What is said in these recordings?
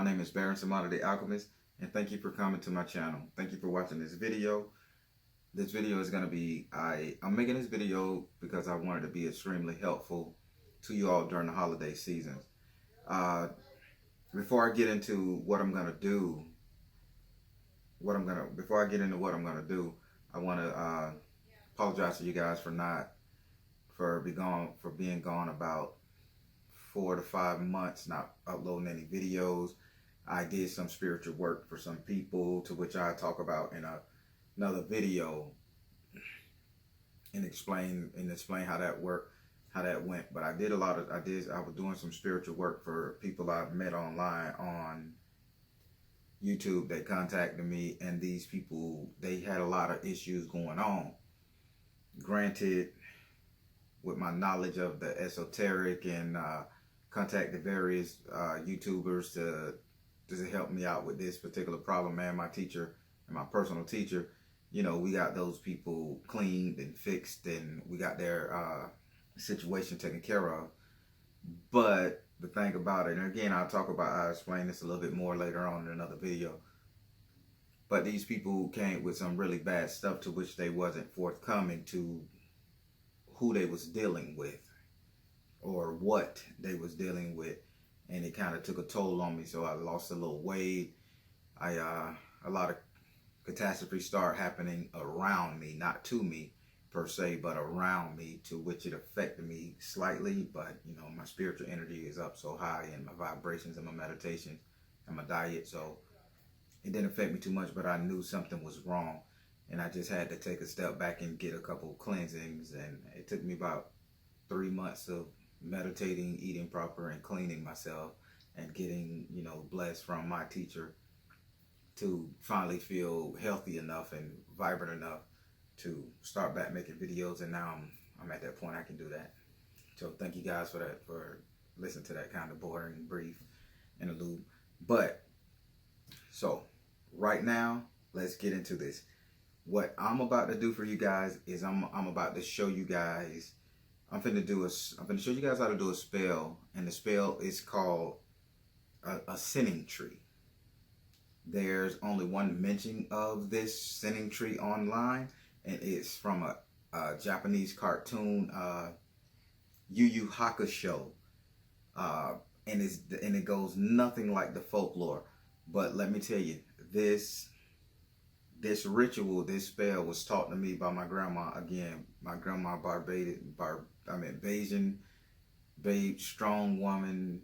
My name is Baron Samada the Alchemist, and thank you for coming to my channel. Thank you for watching this video. This video is going to be, I'm making this video because I wanted to be extremely helpful to you all during the holiday seasons. Before I get into what I'm going to do, before I get into what I'm going to do, I want to apologize to you guys for being gone about 4 to 5 months, not uploading any videos. I did some spiritual work for some people, to which I talk about in another video and explain how that worked, how that went. But I was doing some spiritual work for people I've met online on YouTube. They contacted me, and these people, they had a lot of issues going on. Granted, with my knowledge of the esoteric, and contacted various YouTubers to help me out with this particular problem. Man, my teacher and my personal teacher, you know, we got those people cleaned and fixed, and we got their situation taken care of. But the thing about it, and again, I'll explain this a little bit more later on in another video, but these people came with some really bad stuff, to which they wasn't forthcoming to who they was dealing with or what they was dealing with, and it kind of took a toll on me. So I lost a little weight. A lot of catastrophes start happening around me, not to me per se, but around me, to which it affected me slightly. But you know, my spiritual energy is up so high, and my vibrations and my meditations and my diet, so it didn't affect me too much. But I knew something was wrong, and I just had to take a step back and get a couple of cleansings. And it took me about 3 months of meditating, eating proper, and cleaning myself, and getting, you know, blessed from my teacher to finally feel healthy enough and vibrant enough to start back making videos. And now I'm at that point I can do that. So thank you guys for that, for listening to that kind of boring, brief interlude. But so right now, let's get into this. What I'm about to do for you guys is I'm about to show you guys. I'm finna show you guys how to do a spell, and the spell is called a sinning tree. There's only one mention of this sinning tree online, and it's from a Japanese cartoon, Yu Yu Hakusho, and it goes nothing like the folklore. But let me tell you, this ritual, this spell was taught to me by my grandma. Again, my grandma, Bayesian babe, strong woman,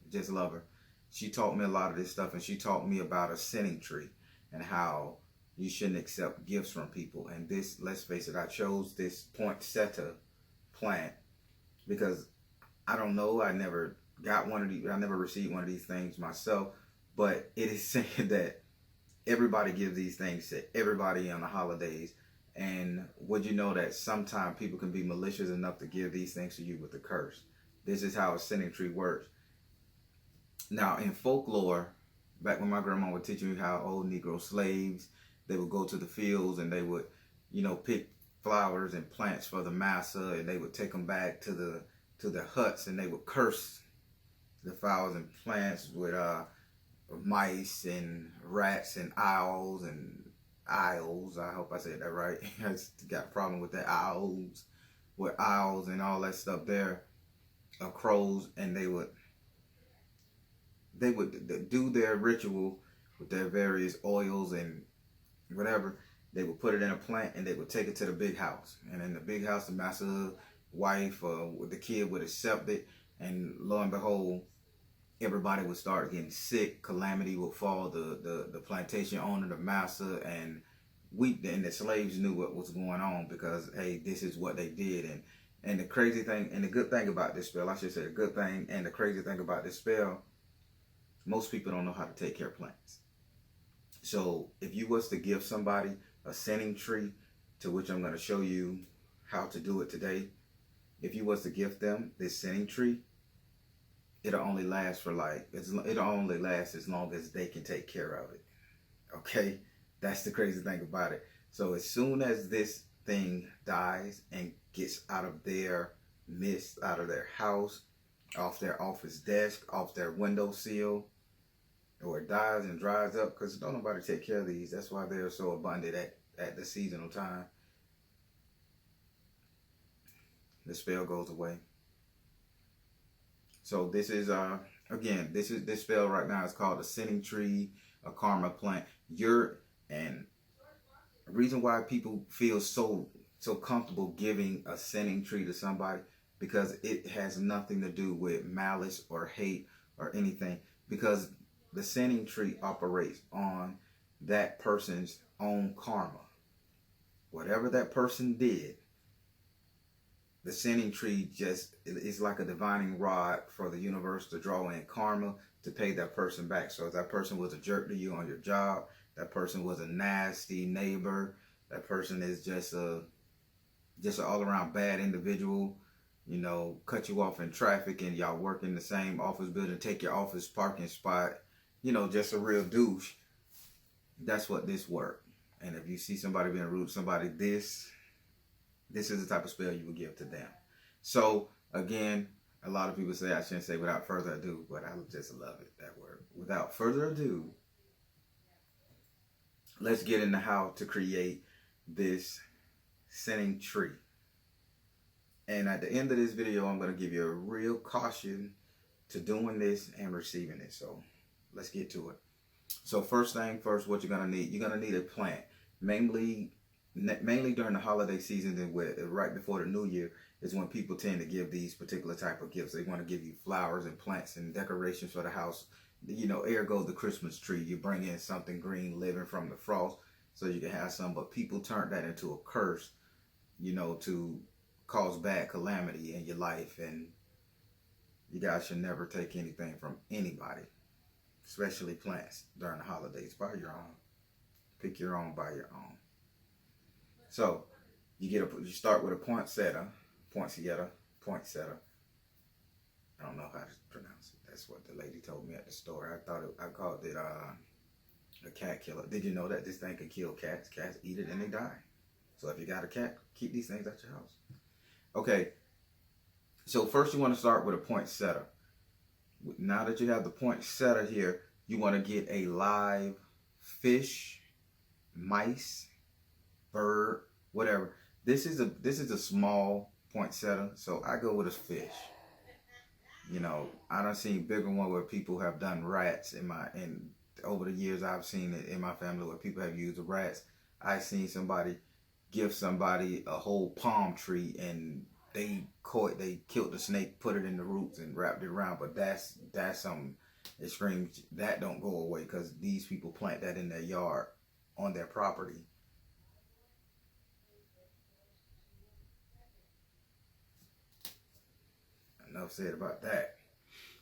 just love her. She taught me a lot of this stuff, and she taught me about a sinning tree and how you shouldn't accept gifts from people. And this, let's face it, I chose this poinsettia plant because I don't know, I never got one of these, I never received one of these things myself, but it is saying that everybody gives these things to everybody on the holidays. And would you know that sometimes people can be malicious enough to give these things to you with a curse? This is how a sinning tree works. Now, in folklore, back when my grandma would teach me how old Negro slaves, they would go to the fields and they would, you know, pick flowers and plants for the massa, and they would take them back to the huts, and they would curse the flowers and plants with mice and rats and owls and owls. I hope I said that right. I got a problem with the owls, with owls and all that stuff there, crows, and they would do their ritual with their various oils and whatever. They would put it in a plant, and they would take it to the big house. And in the big house, the master, wife, the kid would accept it, and lo and behold, everybody would start getting sick. Calamity would fall. The plantation owner, the master, and the slaves knew what was going on, because hey, this is what they did. And the crazy thing, and the good thing about this spell, I should say the good thing and the crazy thing about this spell, most people don't know how to take care of plants. So if you was to give somebody a sinning tree, to which I'm going to show you how to do it today, if you was to gift them this sinning tree, it'll only last for it'll only last as long as they can take care of it. Okay, that's the crazy thing about it. So as soon as this thing dies and gets out of their midst, out of their house, off their office desk, off their windowsill, or it dies and dries up, because don't nobody take care of these. That's why they're so abundant at the seasonal time. The spell goes away. So this is again, this spell right now is called a sinning tree, a karma plant. And the reason why people feel so comfortable giving a sinning tree to somebody, because it has nothing to do with malice or hate or anything, because the sinning tree operates on that person's own karma. Whatever that person did, the sinning tree just is like a divining rod for the universe to draw in karma to pay that person back. So if that person was a jerk to you on your job, that person was a nasty neighbor, that person is just an all-around bad individual, you know, cut you off in traffic and y'all work in the same office building, take your office parking spot, you know, just a real douche. That's what this work. And if you see somebody being rude to somebody, this is the type of spell you would give to them. So again, a lot of people say I shouldn't say without further ado, but I just love it, that word. Without further ado, let's get into how to create this sinning tree. And at the end of this video, I'm going to give you a real caution to doing this and receiving it. So let's get to it. So first thing first, what you're going to need a plant. Mainly during the holiday season and right before the new year is when people tend to give these particular type of gifts. They want to give you flowers and plants and decorations for the house. You know, ergo the Christmas tree. You bring in something green living from the frost so you can have some. But people turn that into a curse, you know, to cause bad calamity in your life. And you guys should never take anything from anybody, especially plants during the holidays. Buy your own. Pick your own, buy your own. So you start with a poinsettia. I don't know how to pronounce it. That's what the lady told me at the store. I called it a cat killer. Did you know that this thing can kill cats? Cats eat it and they die. So if you got a cat, keep these things at your house. Okay. So first you want to start with a poinsettia. Now that you have the poinsettia here, you want to get a live fish, mice, bird, whatever. This is a small poinsettia, so I go with a fish. You know, I done seen bigger one where people have done rats and over the years I've seen it in my family where people have used the rats. I've seen somebody give somebody a whole palm tree and they killed the snake, put it in the roots and wrapped it around. But that's something extreme. That don't go away because these people plant that in their yard on their property. Enough said about that.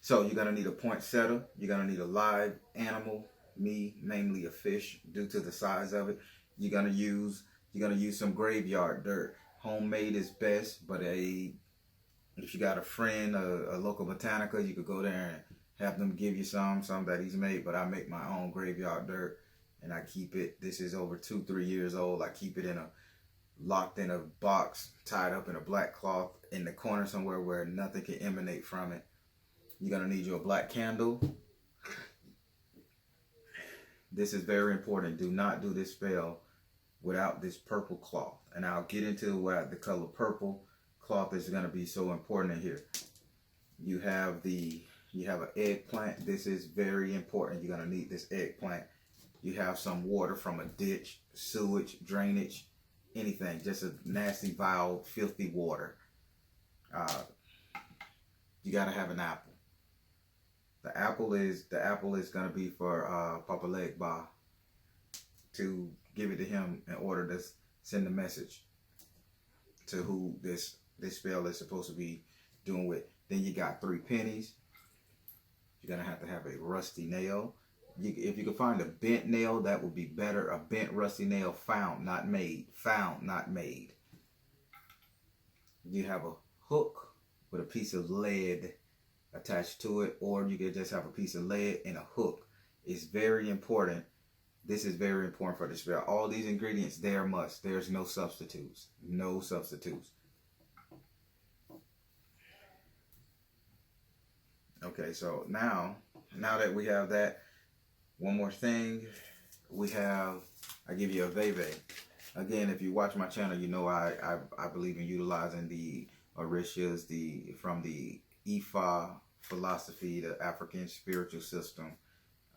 So you're going to need a poinsettia. You're going to need a live animal, mainly a fish due to the size of it. You're going to use some graveyard dirt. Homemade is best, but if you got a friend, a local botanica, you could go there and have them give you some that he's made. But I make my own graveyard dirt and I keep it. This is over 2-3 years old. I keep it locked in a box, tied up in a black cloth in the corner somewhere where nothing can emanate from it. You're going to need your black candle. This is very important. Do not do this spell without this purple cloth. And I'll get into why the color purple cloth is going to be so important in here. You have an eggplant. This is very important. You're going to need this eggplant. You have some water from a ditch, sewage, drainage, anything. Just a nasty, vile, filthy water. You got to have an apple. The apple is going to be for Papa Legba to give it to him in order to send a message to who this spell is supposed to be doing with. Then you got 3 pennies. You're going to have a rusty nail. If you can find a bent nail, that would be better. A bent rusty nail, found, not made. Found, not made. You have a hook with a piece of lead attached to it, or you could just have a piece of lead and a hook. It's very important. This is very important for the spell. All these ingredients, they are must. There's no substitutes. No substitutes. Okay, so now that we have that, One more thing, I give you a Veve. Again, if you watch my channel, you know I believe in utilizing the Orishas, from the Ifa philosophy, the African spiritual system.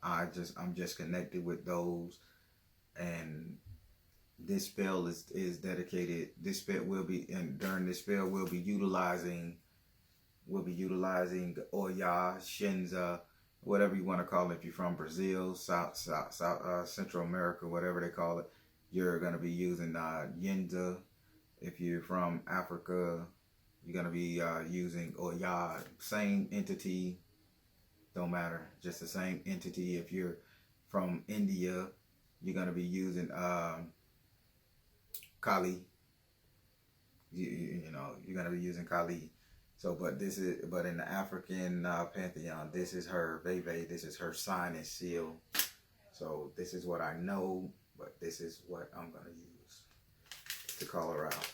I'm just connected with those, and this spell is dedicated. This spell will be, and during this spell we'll be utilizing Oya, Shenza, whatever you want to call it. If you're from Brazil, South Central America, whatever they call it, you're going to be using Yenza. If you're from Africa, you're going to be using Oya. Same entity, don't matter, just the same entity. If you're from India, you're going to be using Kali. You know, you're going to be using Kali. So, but in the African pantheon, this is her Veve, this is her sign and seal. So this is what I know, but this is what I'm gonna use to call her out.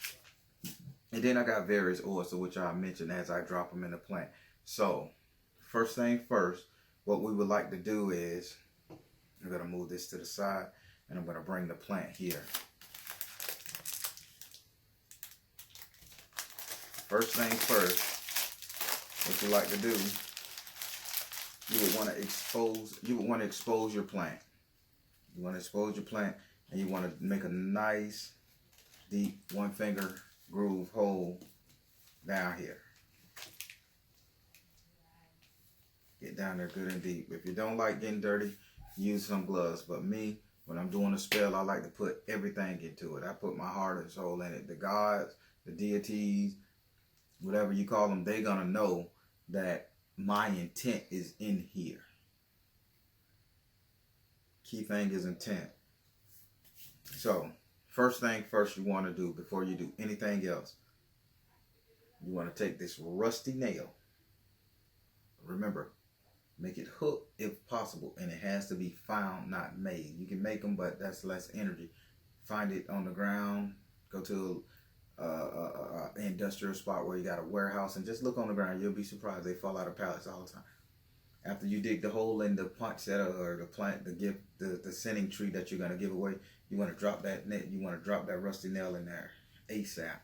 And then I got various oils, which I mentioned as I drop them in the plant. So, first thing first, what we would like to do is, I'm gonna move this to the side, and I'm gonna bring the plant here. First thing first, what you like to do, you would want to expose your plant. You want to expose your plant, and you want to make a nice, deep 1-finger groove hole down here. Get down there good and deep. If you don't like getting dirty, use some gloves. But me, when I'm doing a spell, I like to put everything into it. I put my heart and soul in it. The gods, the deities, whatever you call them, they're going to know that my intent is in here. Key thing is intent. So, first thing first you want to do before you do anything else, you want to take this rusty nail. Remember, make it hook if possible, and it has to be found, not made. You can make them, but that's less energy. Find it on the ground. Go to industrial spot where you got a warehouse, and just look on the ground. You'll be surprised, they fall out of pallets all the time. After you dig the hole in the poinsettia or the plant, the sending tree that you're going to give away, you want to drop that net. You want to drop that rusty nail in there ASAP.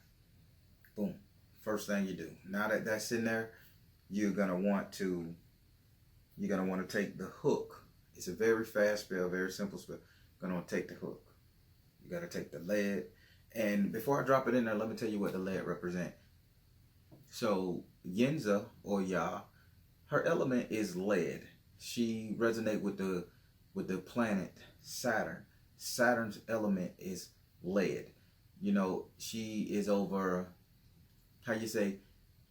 Boom. First thing you do. Now that that's in there, you're going to want to take the hook. It's a very fast spell, very simple spell. You're going to take the hook. You got to take the lead. And before I drop it in there, let me tell you what the lead represents. So Yenza, or Ya, her element is lead. She resonates with the planet Saturn. Saturn's element is lead. You know, she is over, how you say,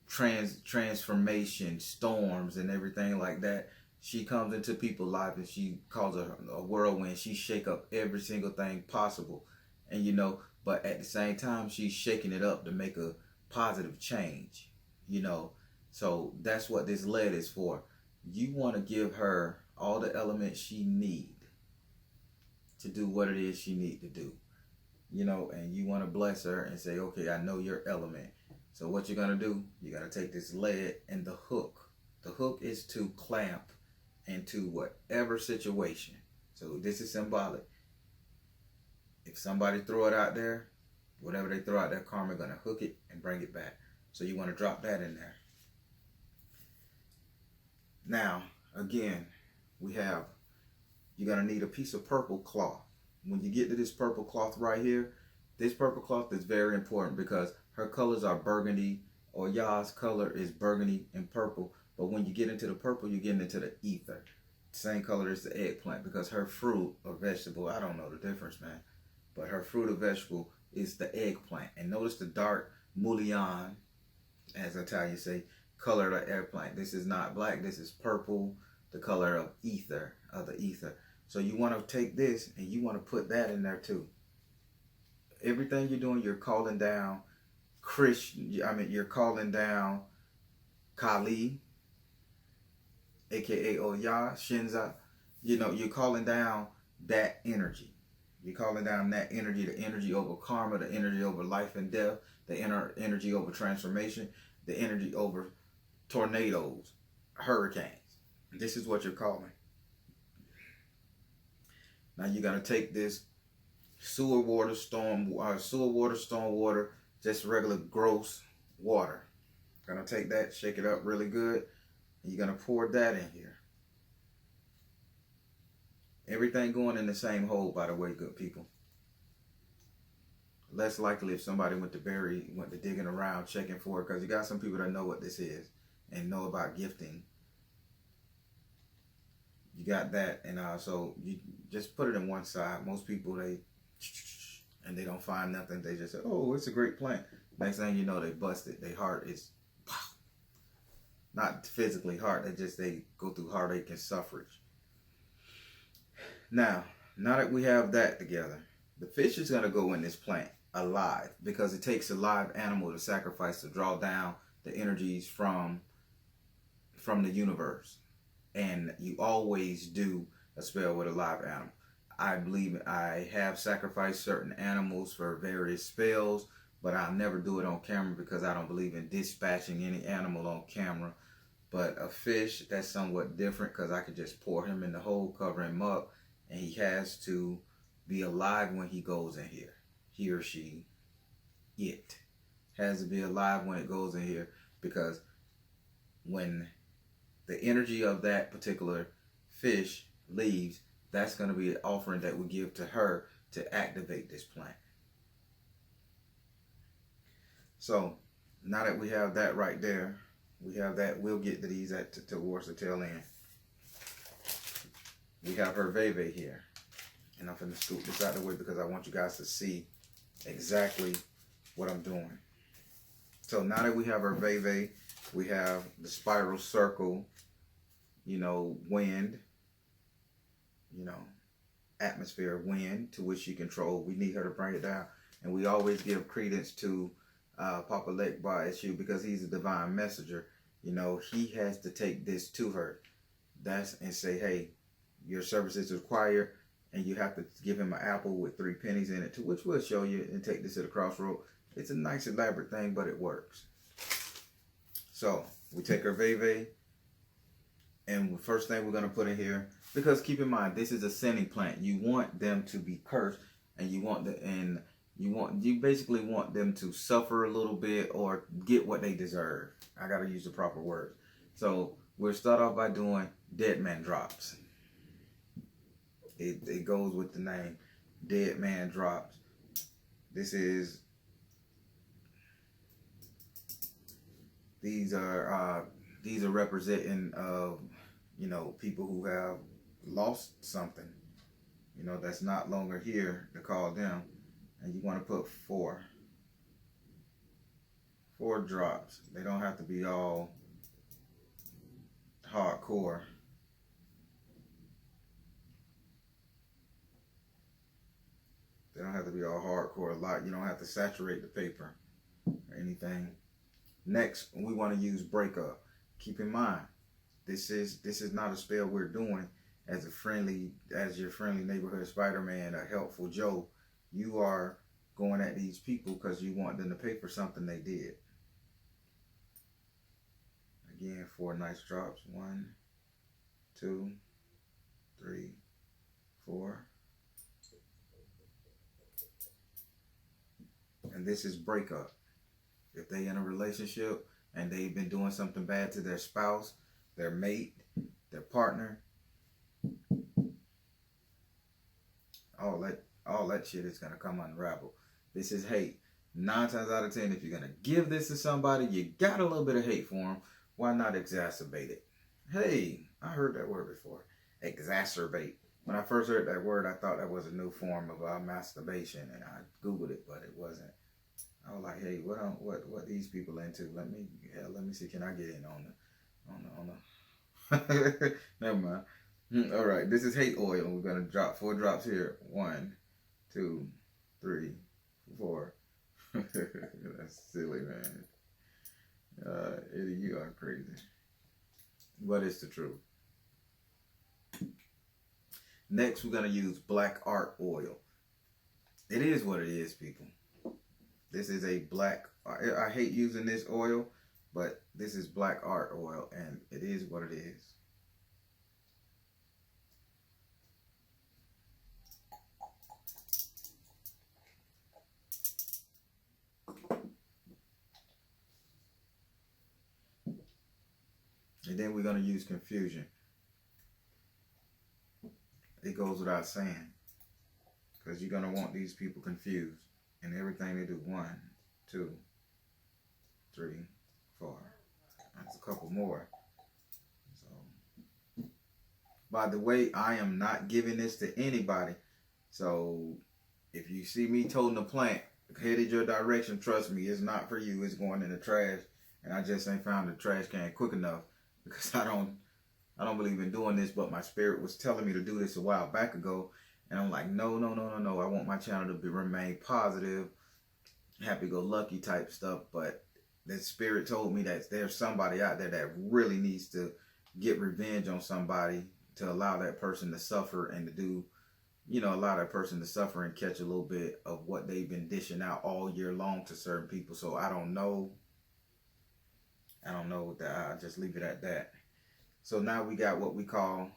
transformation, storms, and everything like that. She comes into people's life and she calls a whirlwind. She shake up every single thing possible. And you know, but at the same time, she's shaking it up to make a positive change, you know. So that's what this lead is for. You want to give her all the elements she need to do what it is she need to do, you know, and you want to bless her and say, okay, I know your element. So what you're going to do, you got to take this lead and the hook. The hook is to clamp into whatever situation. So this is symbolic. If somebody throw it out there, whatever they throw out there, karma going to hook it and bring it back. So you want to drop that in there. Now, again, you're going to need a piece of purple cloth. When you get to this purple cloth right here, this purple cloth is very important because her colors are burgundy, or Ya's color is burgundy and purple. But when you get into the purple, you're getting into the ether. Same color as the eggplant, because her fruit or vegetable, I don't know the difference, man. But her fruit or vegetable is the eggplant. And notice the dark mullion, as Italians say, color of the eggplant. This is not black, this is purple, the color of ether, So you want to take this and you want to put that in there too. Everything you're doing, you're calling down you're calling down Kali, aka Oya, Shenza. You know, you're calling down that energy. You're calling down that energy, the energy over karma, the energy over life and death, the energy over transformation, the energy over tornadoes, hurricanes. This is what you're calling. Now you're gonna take this sewer water, storm water, just regular gross water. Gonna take that, shake it up really good, and you're gonna pour that in here. Everything going in the same hole, by the way, good people. Less likely if somebody went to digging around, checking for it, because you got some people that know what this is and know about gifting. You got that, and so you just put it in one side. Most people, they don't find nothing. They just say, oh, it's a great plant. Next thing you know, they busted. Their heart is not physically heart. They go through heartache and suffrage. Now that we have that together, the fish is going to go in this plant alive, because it takes a live animal to sacrifice to draw down the energies from the universe. And you always do a spell with a live animal. I believe I have sacrificed certain animals for various spells, but I'll never do it on camera because I don't believe in dispatching any animal on camera. But a fish, that's somewhat different, because I could just pour him in the hole, cover him up, and he has to be alive when he goes in here. He or she, it has to be alive when it goes in here, because when the energy of that particular fish leaves, that's going to be an offering that we give to her to activate this plant. So now that we have that right there, we have that. We'll get to these towards the tail end. We have her Veve here, and I'm going to scoop this out of the way because I want you guys to see exactly what I'm doing. So now that we have our Veve, we have the spiral circle, wind, atmosphere wind, to which she controls. We need her to bring it down. And we always give credence to Papa Lekba Eshu, because he's a divine messenger. He has to take this to her. And say, hey, your service is required, and you have to give him an apple with 3 pennies in it, to which we'll show you, and take this to the crossroad. It's a nice elaborate thing, but it works. So we take our Veve, and the first thing we're going to put in here, because keep in mind, this is a sinning plant. You want them to be cursed, and you basically want them to suffer a little bit or get what they deserve. I got to use the proper words. So we'll start off by doing Dead Man Drops. It goes with the name, Dead Man Drops. These are representing people who have lost something, that's not longer here, to call them. And you want to put 4 drops. They don't have to be all hardcore. They don't have to be all hardcore a lot. You don't have to saturate the paper or anything. Next, we want to use Breakup. Keep in mind, this is not a spell we're doing as your friendly neighborhood Spider-Man, a helpful Joe. You are going at these people because you want them to pay for something they did. Again, 4 nice drops. 1, 2, 3, 4. And this is Breakup. If they in a relationship and they've been doing something bad to their spouse, their mate, their partner, all that shit is going to come unravel. This is hate. 9 times out of 10, if you're going to give this to somebody, you got a little bit of hate for them. Why not exacerbate it? Hey, I heard that word before. Exacerbate. When I first heard that word, I thought that was a new form of masturbation, and I Googled it, but it wasn't. I was like, hey, what these people into? Let me see. Can I get in on the never mind. All right, this is hate oil. We're gonna drop 4 drops here. 1, 2, 3, 4. That's silly, man. Eddie, you are crazy. But it's the truth. Next, we're gonna use black art oil. It is what it is, people. This is a black. I hate using this oil, but this is black art oil, and it is what it is. then we're going to use confusion. It goes without saying, because you're going to want these people confused in everything they do. 1, 2, 3, 4. That's a couple more. So, by the way, I am not giving this to anybody. So if you see me toting a plant headed your direction, trust me, it's not for you. It's going in the trash. And I just ain't found the trash can quick enough, because I don't believe in doing this, but my spirit was telling me to do this a while back ago. And I'm like, no. I want my channel to remain positive, happy-go-lucky type stuff. But the spirit told me that there's somebody out there that really needs to get revenge on somebody, to allow that person to suffer and to do, allow that person to suffer and catch a little bit of what they've been dishing out all year long to certain people. So I don't know that. I'll just leave it at that. So now we got what we call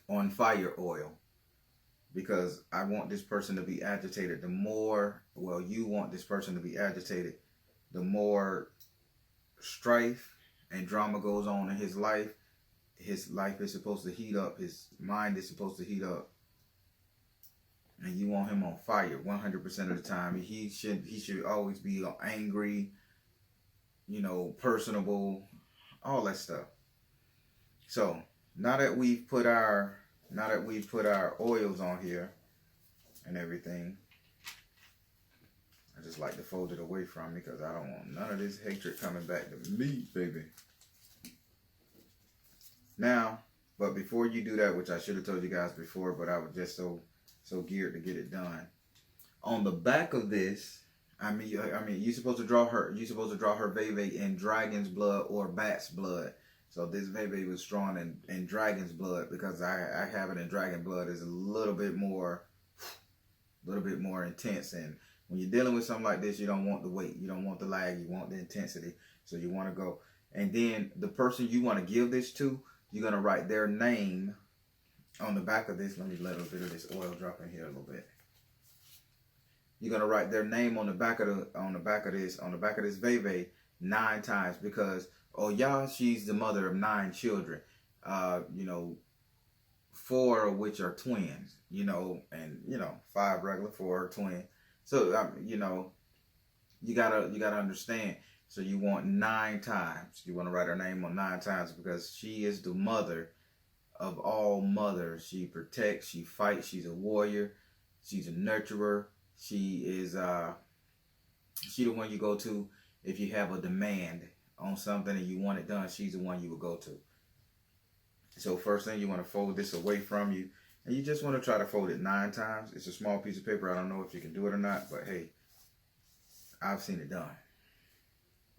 on fire oil, because I want this person to be agitated. You want this person to be agitated, the more strife and drama goes on in his life. His life is supposed to heat up. His mind is supposed to heat up. And you want him on fire 100% of the time. He should always be angry, personable, all that stuff. So now that we've put our oils on here and everything, I just like to fold it away from me, because I don't want none of this hatred coming back to me, baby. Now, but before you do that, which I should have told you guys before, but I was just so geared to get it done. On the back of this, you're supposed to draw her Veve in dragon's blood or bat's blood. So this Veve was drawn in dragon's blood, because I have it in dragon blood. It's a little bit more intense. And when you're dealing with something like this, you don't want the weight, you don't want the lag, you want the intensity. So you want to go. And then the person you want to give this to, you're going to write their name on the back of this. Let me let a bit of this oil drop in here a little bit. You're going to write their name on the back of this Veve 9 times, because she's the mother of 9 children. 4 of which are twins, and 5 regular, 4 are twin. So you gotta understand. So you want 9 times. You want to write her name on 9 times, because she is the mother of all mothers. She protects, she fights, she's a warrior, she's a nurturer. She is she the one you go to if you have a demand on something and you want it done. She's the one you would go to. So first thing, you want to fold this away from you, and you just want to try to fold it 9 times. It's a small piece of paper. I don't know if you can do it or not, but hey, I've seen it done.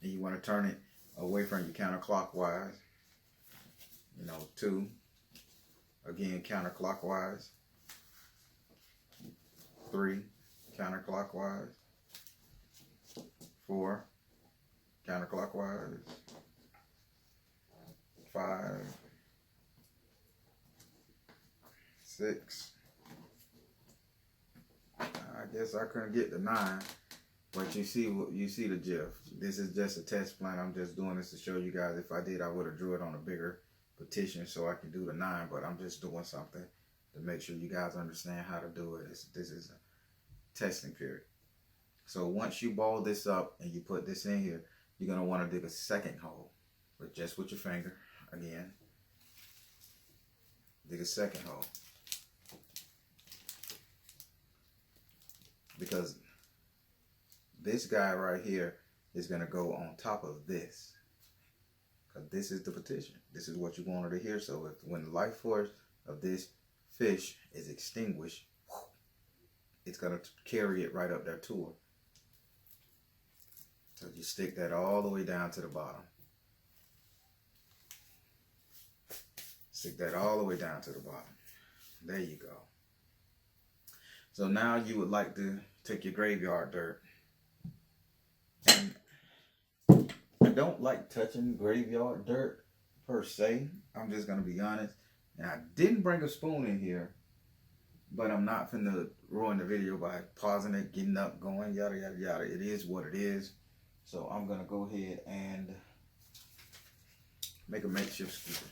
And you want to turn it away from you counterclockwise. 2, again counterclockwise. 3, counterclockwise. 4, counterclockwise. 5, 6. I guess I couldn't get the 9, but you see the gif. This is just a test plan. I'm just doing this to show you guys. If I did, I would have drew it on a bigger petition so I can do the 9, but I'm just doing something to make sure you guys understand how to do it. This is a testing period. So once you ball this up and you put this in here, you're going to want to dig a second hole, but just with your finger. Again, dig a second hole, because this guy right here is going to go on top of this, because this is the petition. This is what you wanted to hear. So when the life force of this fish is extinguished, it's going to carry it right up there to her. So you stick that all the way down to the bottom. Stick that all the way down to the bottom. There you go. So now you would like to take your graveyard dirt. And I don't like touching graveyard dirt per se. I'm just going to be honest. And I didn't bring a spoon in here, but I'm not finna ruin the video by pausing it, getting up, going, yada, yada, yada. It is what it is. So I'm going to go ahead and Make a makeshift scooter.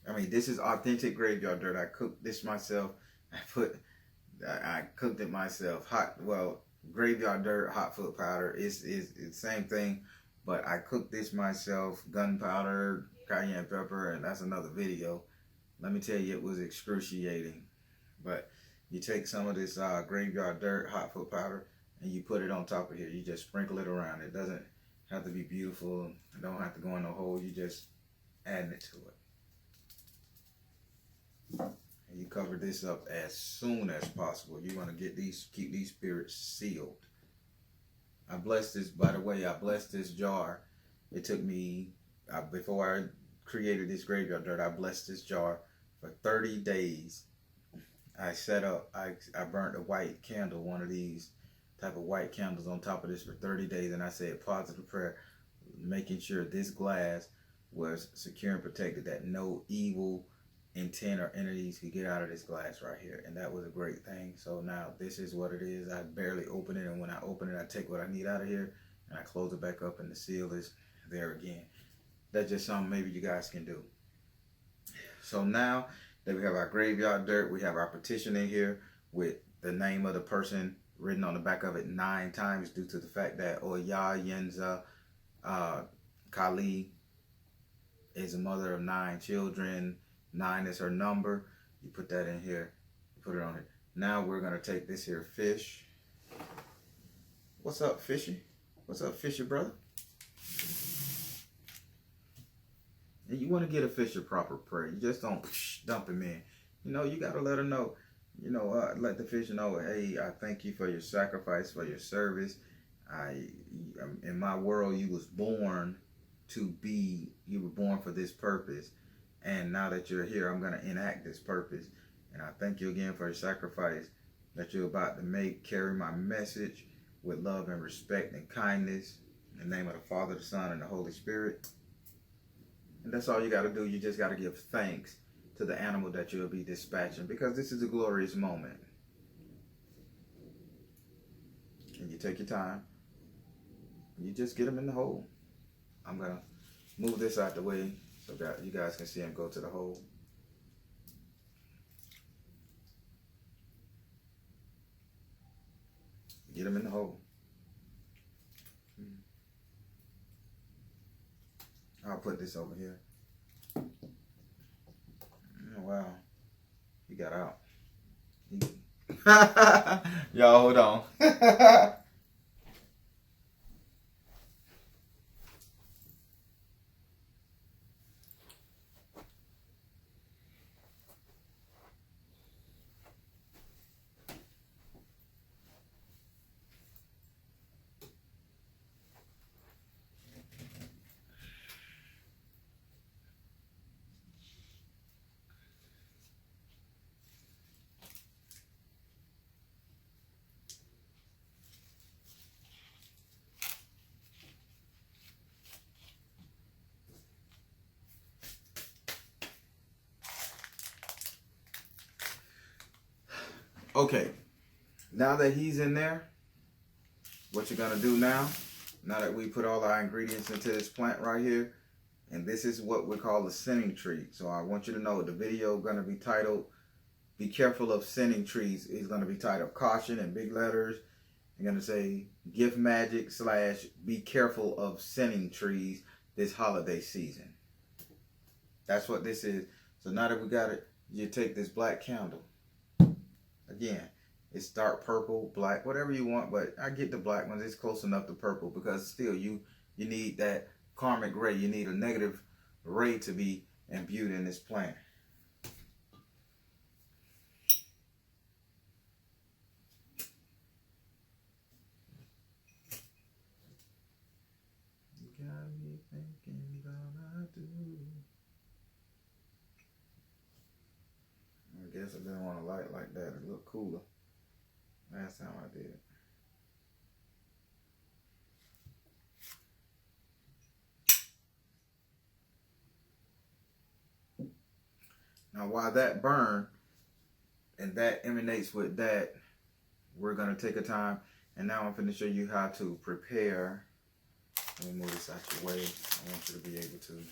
I mean, this is authentic graveyard dirt. I cooked this myself. I cooked it myself. Graveyard dirt, hot foot powder. It's the same thing, but I cooked this myself. Gunpowder, cayenne pepper, and that's another video. Let me tell you, it was excruciating. But you take some of this graveyard dirt, hot foot powder, and you put it on top of here. You just sprinkle it around. It doesn't have to be beautiful. It don't have to go in no hole. You just add it to it. And you cover this up as soon as possible. You want to keep these spirits sealed. I blessed this, by the way, I blessed this jar. It took me, before I created this graveyard dirt, I blessed this jar for 30 days. I set up, I burnt a white candle, one of these type of white candles on top of this for 30 days. And I said positive prayer, making sure this glass was secure and protected, that no evil intent or entities could get out of this glass right here. And that was a great thing. So now this is what it is. I barely open it, and when I open it, I take what I need out of here and I close it back up, and the seal is there again. That's just something maybe you guys can do. So now that we have our graveyard dirt, we have our petition in here with the name of the person written on the back of it 9 times, due to the fact that Oya Yenza Kali is a mother of 9 children. 9 is her number. You put that in here. You put it on it. Now we're going to take this here fish. What's up, Fishy? What's up, Fishy brother? And you want to get a fish a proper prayer. You just don't dump him in. You know, you got to let her know. You know, let the fish know, hey, I thank you for your sacrifice, for your service. In my world, you was born you were born for this purpose. And now that you're here, I'm going to enact this purpose. And I thank you again for your sacrifice that you're about to carry my message with love and respect and kindness. In the name of the Father, the Son, and the Holy Spirit. And that's all you got to do. You just got to give thanks to the animal that you'll be dispatching, because this is a glorious moment. And you take your time. And you just get them in the hole. I'm going to move this out the way so that you guys can see him go to the hole. Get him in the hole. I'll put this over here. Oh, wow. He got out. Y'all, hold on. Okay, now that he's in there, what you're going to do now that we put all our ingredients into this plant right here, and this is what we call the sinning tree. So I want you to know the video going to be titled, Be Careful of Sinning Trees. It's going to be titled Caution in big letters. I'm going to say Gift Magic / Be Careful of Sinning Trees this holiday season. That's what this is. So now that we got it, you take this black candle. Again, it's dark purple, black, whatever you want, but I get the black ones. It's close enough to purple, because still you need that karmic ray. You need a negative ray to be imbued in this plant. You got me thinking about I do. I guess I didn't want to light like that. It looked cooler last time I did it. Now while that burn and that emanates with that we're gonna take a time, and now I'm gonna show you how to prepare. Let me move this out your way. I want you to be able to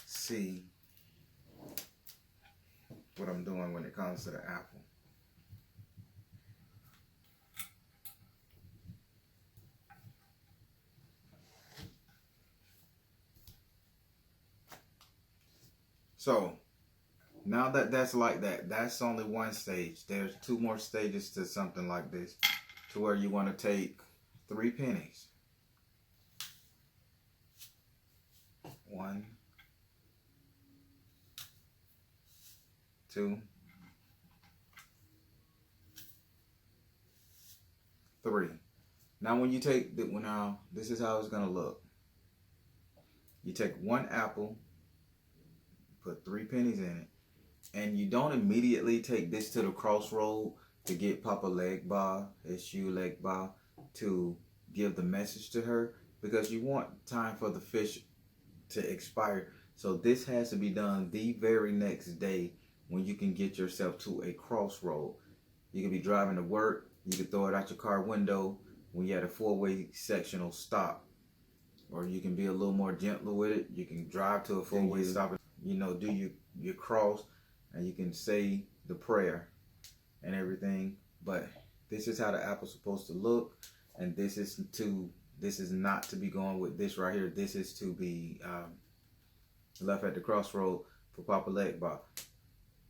see what I'm doing when it comes to the apple. So now that that's like that, that's only one stage. There's 2 more stages to something like this, to where you want to take 3 pennies. 1, 2, 3. Now when you take the, now this is how it's gonna look. You take 1 apple, put 3 pennies in it, and you don't immediately take this to the crossroad to get Papa Legba, Eshu Legba, to give the message to her, because you want time for the fish to expire. So this has to be done the very next day, when you can get yourself to a crossroad. You can be driving to work, you can throw it out your car window when you're at a 4-way sectional stop. Or you can be a little more gentle with it. You can drive to a 4-way stop, you know, do your cross, and you can say the prayer and everything. But this is how the apple's supposed to look, and this is not to be going with this right here. This is to be left at the crossroad for Papa Legba.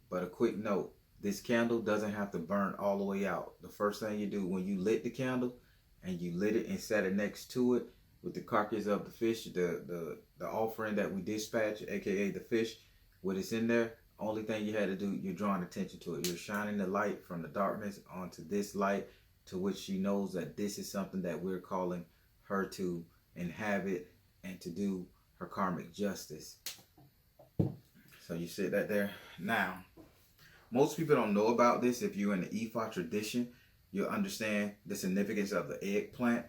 But a quick note, this candle doesn't have to burn all the way out. The first thing you do when you lit the candle, and you lit it and set it next to it with the carcass of the fish, the offering that we dispatch, aka the fish, what is in there, only thing you had to do, you're drawing attention to it. You're shining the light from the darkness onto this light, to which she knows that this is something that we're calling her to inhabit and to do her karmic justice. So you sit that there. Now, most people don't know about this. If you're in the Ifa tradition, you'll understand the significance of the eggplant.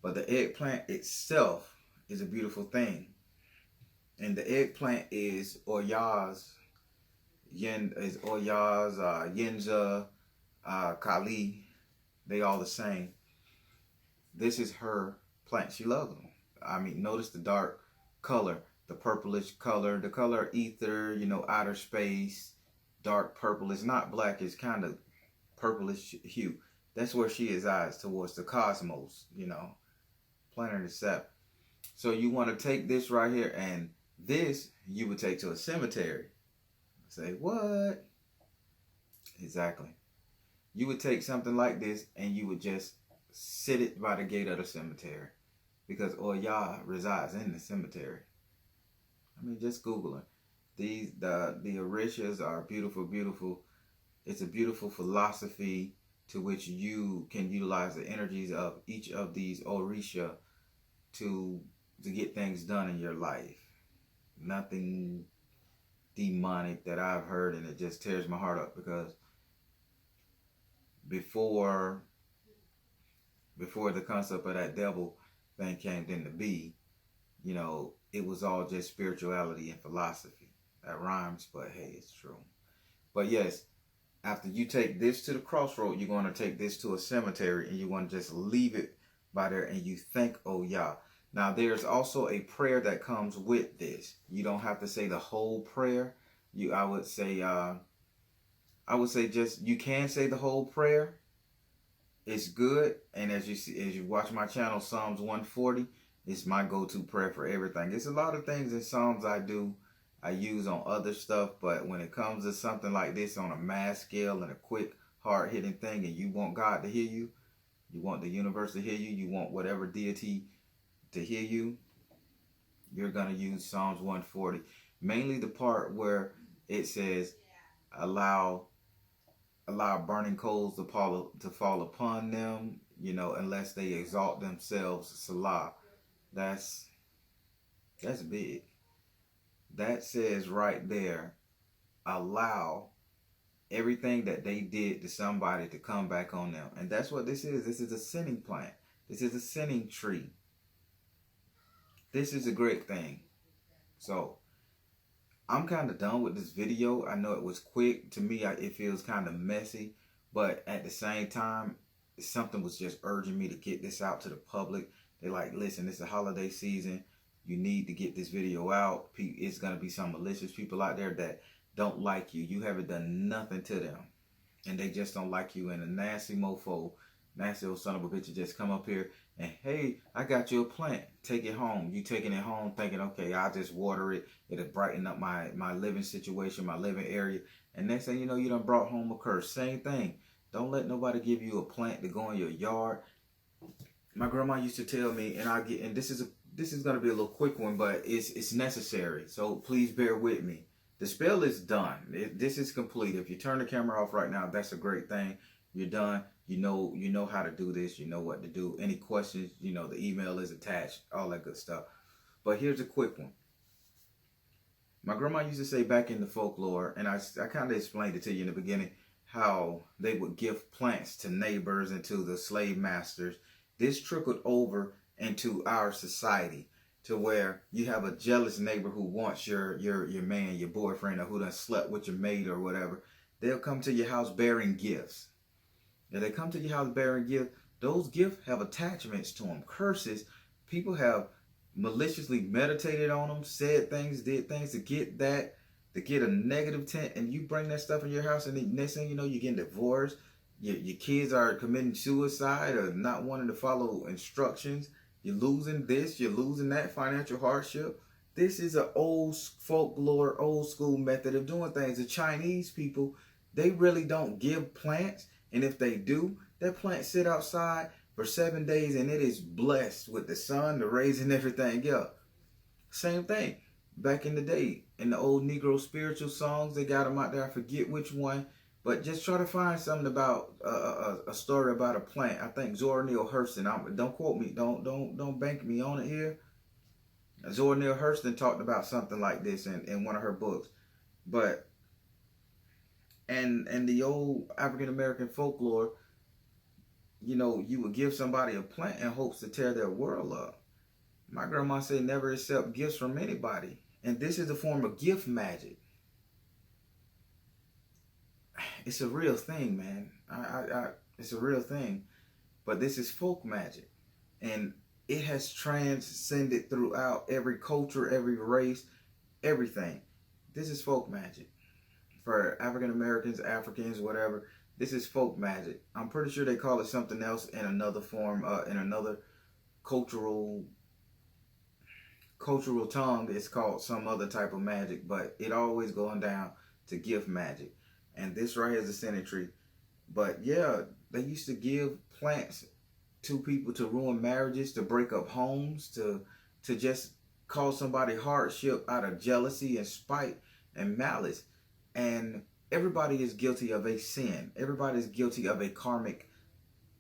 But the eggplant itself is a beautiful thing. And the eggplant is Oya's, Yinza, Kali. They all the same. This is her plant. She loves them. I mean, notice the dark color, the purplish color, the color ether, you know, outer space, dark purple. It's not black. It's kind of purplish hue. That's where she is eyes towards the cosmos, you know, planet itself. So you want to take this right here, and this you would take to a cemetery. Say, what? Exactly. You would take something like this, and you would just sit it by the gate of the cemetery, because Oya resides in the cemetery. I mean, just Google it. The Orishas are beautiful, beautiful. It's a beautiful philosophy to which you can utilize the energies of each of these Orisha to get things done in your life. Nothing demonic that I've heard, and it just tears my heart up, because before the concept of that devil thing came into be, you know, it was all just spirituality and philosophy. That rhymes, but hey, it's true. But yes, after you take this to the crossroad, you're going to take this to a cemetery, and you want to just leave it by there, and you thank Oya. Now, there's also a prayer that comes with this. You don't have to say the whole prayer. I would say just, you can say the whole prayer. It's good. And as you watch my channel, Psalms 140 is my go-to prayer for everything. There's a lot of things in Psalms I use on other stuff, but when it comes to something like this on a mass scale and a quick, hard-hitting thing, and you want God to hear you, you want the universe to hear you, you want whatever deity to hear you, you're going to use Psalms 140. Mainly the part where it says, allow burning coals to fall upon them, you know, unless they exalt themselves, Salah. That's big. That says right there, allow everything that they did to somebody to come back on them. And that's what this is. This is a sinning plant. This is a sinning tree. This is a great thing. So, I'm kind of done with this video. I know it was quick. To me, it feels kind of messy. But at the same time, something was just urging me to get this out to the public. They like, listen, it's the holiday season. You need to get this video out. It's going to be some malicious people out there that don't like you. You haven't done nothing to them, and they just don't like you. And a nasty mofo, nasty old son of a bitch will just come up here and, hey, I got you a plant. Take it home. You taking it home thinking, okay, I'll just water it. It'll brighten up my living situation, my living area. And next thing you know, you done brought home a curse. Same thing. Don't let nobody give you a plant to go in your yard. My grandma used to tell me, and this is gonna be a little quick one, but it's necessary. So please bear with me. The spell is done. This is complete. If you turn the camera off right now, that's a great thing. You're done. You know how to do this. You know what to do. Any questions, the email is attached, all that good stuff. But here's a quick one. My grandma used to say back in the folklore, and I kind of explained it to you in the beginning, how they would give plants to neighbors and to the slave masters. This trickled over into our society to where you have a jealous neighbor who wants your man, your boyfriend, or who done slept with your maid or whatever. They'll come to your house bearing gifts. If they come to your house bearing gifts, those gifts have attachments to them, curses. People have maliciously meditated on them, said things, did things to get a negative tint, and you bring that stuff in your house, and the next thing you know, you're getting divorced. Your kids are committing suicide or not wanting to follow instructions. You're losing this, you're losing that, financial hardship. This is an old folklore, old school method of doing things. The Chinese people, they really don't give plants. And if they do, that plant sit outside for 7 days and it is blessed with the sun, the rays, and everything else. Same thing. Back in the day, in the old Negro spiritual songs, they got them out there. I forget which one. But just try to find something about a story about a plant. I think Zora Neale Hurston. Don't quote me. Don't bank me on it here. Zora Neale Hurston talked about something like this in one of her books. But and the old African American folklore, you would give somebody a plant in hopes to tear their world up. My grandma said never accept gifts from anybody, and this is a form of gift magic. It's a real thing, man. It's a real thing. But this is folk magic. And it has transcended throughout every culture, every race, everything. This is folk magic. For African Americans, Africans, whatever, this is folk magic. I'm pretty sure they call it something else in another form, in another cultural tongue. It's called some other type of magic. But it always going down to gift magic. And this right here is a symmetry. But yeah, they used to give plants to people to ruin marriages, to break up homes, to just cause somebody hardship out of jealousy and spite and malice. And everybody is guilty of a sin. Everybody is guilty of a karmic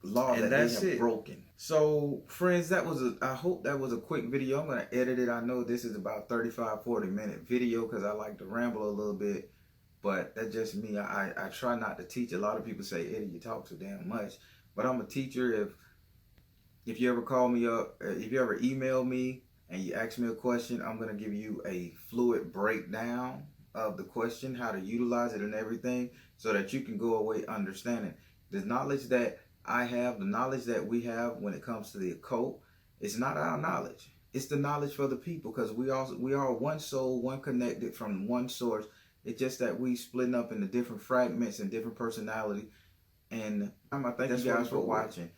law that they have broken. So friends, I hope that was a quick video. I'm going to edit it. I know this is about 35-40 minute video because I like to ramble a little bit. But that's just me. I try not to teach. A lot of people say, Eddie, you talk too damn much. But I'm a teacher. If you ever call me up, if you ever email me and you ask me a question, I'm going to give you a fluid breakdown of the question, how to utilize it and everything, so that you can go away understanding. The knowledge that I have, the knowledge that we have when it comes to the occult, it's not our knowledge. It's the knowledge for the people, because we are one soul, one connected from one source. It's just that we splitting up into different fragments and different personality. And I thank you guys for watching.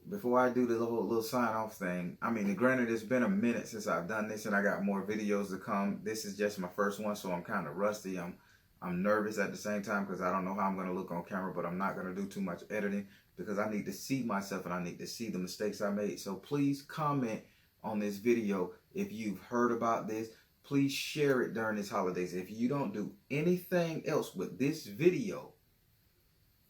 Before I do the little sign off thing, granted, it's been a minute since I've done this, and I got more videos to come. This is just my first one, so I'm kind of rusty. I'm nervous at the same time because I don't know how I'm going to look on camera, but I'm not going to do too much editing because I need to see myself and I need to see the mistakes I made. So please comment on this video if you've heard about this. Please share it during these holidays. If you don't do anything else with this video,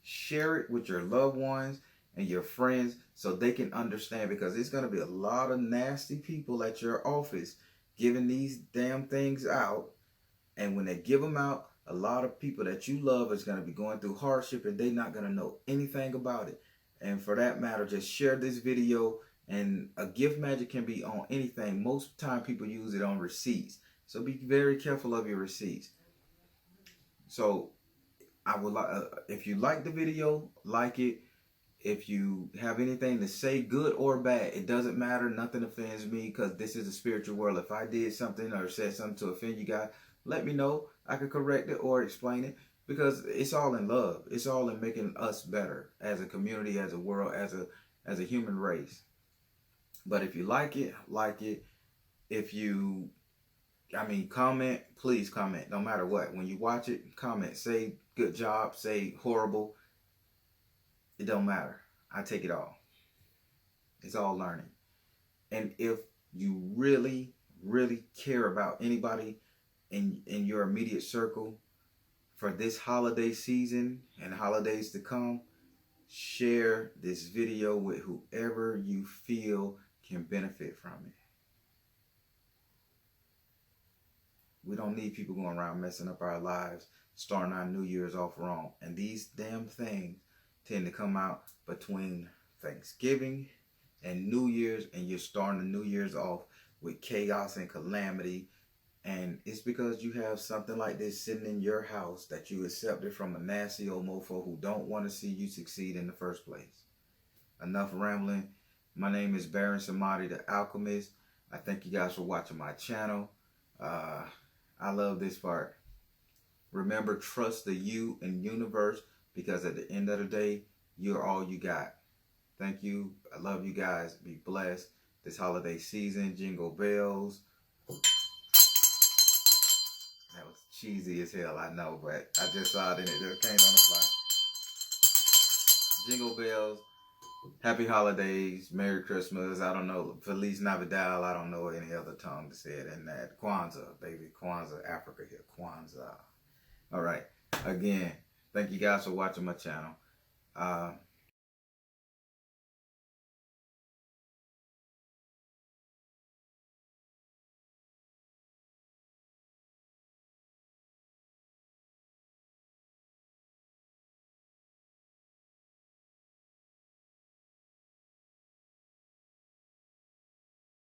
share it with your loved ones and your friends so they can understand, because there's going to be a lot of nasty people at your office giving these damn things out. And when they give them out, a lot of people that you love is going to be going through hardship and they're not going to know anything about it. And for that matter, just share this video. And a gift magic can be on anything. Most time people use it on receipts. So be very careful of your receipts. So I would like, if you like the video, like it. If you have anything to say, good or bad, it doesn't matter. Nothing offends me, because this is a spiritual world. If I did something or said something to offend you guys, let me know. I could correct it or explain it, because it's all in love. It's all in making us better as a community, as a world, as a human race. But if you like it, like it. If you, comment. Please comment. No matter what. When you watch it, comment. Say good job. Say horrible. It don't matter. I take it all. It's all learning. And if you really, really care about anybody in your immediate circle for this holiday season and holidays to come, share this video with whoever you feel can benefit from it. We don't need people going around messing up our lives, starting our New Year's off wrong. And these damn things tend to come out between Thanksgiving and New Year's, and you're starting the New Year's off with chaos and calamity. And it's because you have something like this sitting in your house that you accepted from a nasty old mofo who don't want to see you succeed in the first place. Enough rambling. My name is Baron Samadi, the Alchemist. I thank you guys for watching my channel. I love this part. Remember, trust the you and universe, because at the end of the day, you're all you got. Thank you. I love you guys. Be blessed this holiday season. Jingle bells. That was cheesy as hell, I know, but I just saw it and it just came on the fly. Jingle bells. Happy holidays. Merry Christmas. I don't know. Feliz Navidad. I don't know any other tongue to say it in that. Kwanzaa, baby. Kwanzaa. Africa here. Kwanzaa. All right. Again, thank you guys for watching my channel.